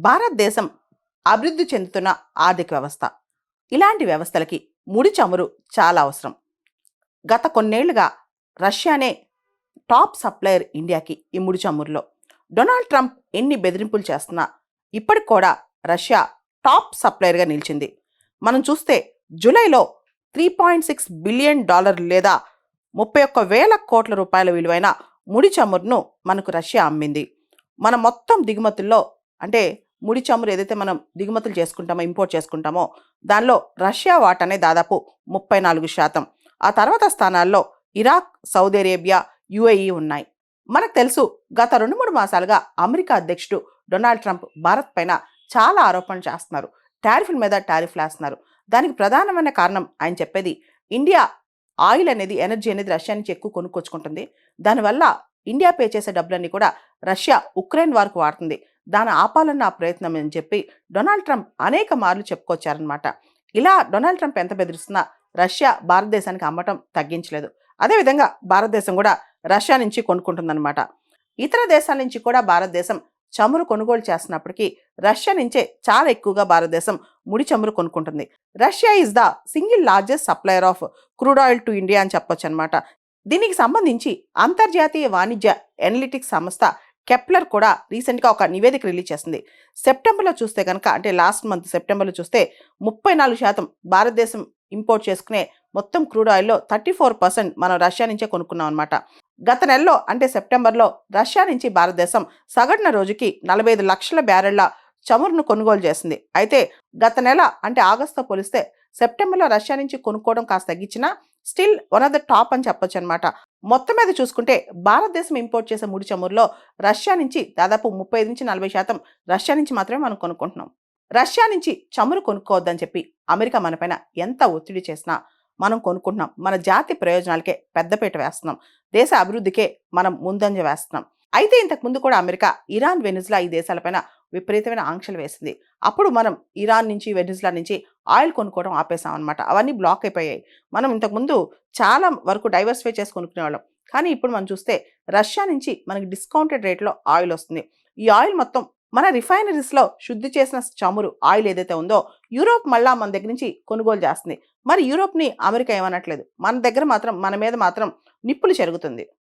భారతదేశం అభివృద్ధి చెందుతున్న ఆర్థిక వ్యవస్థ. ఇలాంటి వ్యవస్థలకి ముడి చమురు చాలా అవసరం. గత కొన్నేళ్లుగా రష్యానే టాప్ సప్లయర్ ఇండియాకి ఈ ముడి చమురులో. డొనాల్డ్ ట్రంప్ ఎన్ని బెదిరింపులు చేస్తున్నా ఇప్పటికి కూడా రష్యా టాప్ సప్లయర్గా నిలిచింది. మనం చూస్తే జూలైలో $3.6 బిలియన్ లేదా 31,000 కోట్ల రూపాయల విలువైన ముడి చమురును మనకు రష్యా అమ్మింది. మన మొత్తం దిగుమతుల్లో అంటే ముడి చమురు ఏదైతే మనం దిగుమతులు చేసుకుంటామో, ఇంపోర్ట్ చేసుకుంటామో దానిలో రష్యా వాటానే దాదాపు 34%. ఆ తర్వాత స్థానాల్లో ఇరాక్, సౌదీ అరేబియా, యుఏఈ ఉన్నాయి. మనకు తెలుసు, గత 2-3 మాసాలుగా అమెరికా అధ్యక్షుడు డొనాల్డ్ ట్రంప్ భారత్ పైన చాలా ఆరోపణలు చేస్తున్నారు. టారిఫ్ల మీద టారిఫ్లు వేస్తున్నారు. దానికి ప్రధానమైన కారణం ఆయన చెప్పేది, ఇండియా ఆయిల్ అనేది, ఎనర్జీ అనేది రష్యా నుంచి ఎక్కువ కొనుక్కొచ్చుకుంటుంది. దానివల్ల ఇండియా పే చేసే డబ్బులన్నీ కూడా రష్యా ఉక్రెయిన్ వారికి వాడుతుంది. దాన్ని ఆపాలన్న ఆ ప్రయత్నం అని చెప్పి డొనాల్డ్ ట్రంప్ అనేక మార్లు చెప్పుకొచ్చారనమాట. ఇలా డొనాల్డ్ ట్రంప్ ఎంత బెదిరిస్తున్నా రష్యా భారతదేశానికి అమ్మటం తగ్గించలేదు. అదేవిధంగా భారతదేశం కూడా రష్యా నుంచి కొనుక్కుంటుందన్నమాట. ఇతర దేశాల నుంచి కూడా భారతదేశం చమురు కొనుగోలు చేస్తున్నప్పటికీ రష్యా నుంచే చాలా ఎక్కువగా భారతదేశం ముడి చమురు కొనుక్కుంటుంది. Russia is the single largest supplier of crude oil to India అని చెప్పొచ్చు అనమాట. దీనికి సంబంధించి అంతర్జాతీయ వాణిజ్య ఎనలిటిక్స్ సంస్థ కెప్లర్ కూడా రీసెంట్గా ఒక నివేదిక రిలీజ్ చేసింది. సెప్టెంబర్లో చూస్తే కనుక, అంటే లాస్ట్ మంత్ సెప్టెంబర్లో చూస్తే 34% భారతదేశం ఇంపోర్ట్ చేసుకునే మొత్తం క్రూడ్ ఆయిల్లో 34% మనం రష్యా నుంచే కొనుక్కున్నాం అనమాట. గత నెలలో అంటే సెప్టెంబర్లో రష్యా నుంచి భారతదేశం సగటున రోజుకి 45 లక్షల బ్యారెళ్ల చమురును కొనుగోలు చేసింది. అయితే గత నెల అంటే ఆగస్టుతో పోలిస్తే సెప్టెంబర్లో రష్యా నుంచి కొనుక్కోవడం కాస్త తగ్గించినా still one of the top అని చెప్పొచ్చు అనమాట. మొత్తం మీద చూసుకుంటే భారతదేశం ఇంపోర్ట్ చేసే ముడి చమురులో రష్యా నుంచి దాదాపు 35-40% రష్యా నుంచి మాత్రమే మనం కొనుక్కుంటున్నాం. రష్యా నుంచి చమురు కొనుక్కోవద్దని చెప్పి అమెరికా మనపైన ఎంత ఒత్తిడి చేసినా మనం కొనుక్కుంటున్నాం. మన జాతి ప్రయోజనాలకే పెద్దపీట వేస్తున్నాం. దేశ అభివృద్ధికే మనం ముందంజ వేస్తున్నాం. అయితే ఇంతకుముందు కూడా అమెరికా ఇరాన్, వెనిజులా ఈ దేశాలపైన విపరీతమైన ఆంక్షలు వేసింది. అప్పుడు మనం ఇరాన్ నుంచి, వెనిజులా నుంచి ఆయిల్ కొనుక్కోవడం ఆపేసాం అనమాట. అవన్నీ బ్లాక్ అయిపోయాయి. మనం ఇంతకుముందు చాలా వరకు డైవర్సిఫై చేసి కొనుక్కునేవాళ్ళం. కానీ ఇప్పుడు మనం చూస్తే రష్యా నుంచి మనకి డిస్కౌంటెడ్ రేట్లో ఆయిల్ వస్తుంది. ఈ ఆయిల్ మొత్తం మన రిఫైనరీస్లో శుద్ధి చేసిన చమురు ఆయిల్ ఏదైతే ఉందో యూరోప్ మళ్ళా మన దగ్గర నుంచి కొనుగోలు చేస్తుంది. మరి యూరోప్ని అమెరికా ఏమనట్లేదు. మన దగ్గర మాత్రం, మన మీద మాత్రం నిప్పులు చెరుగుతుంది.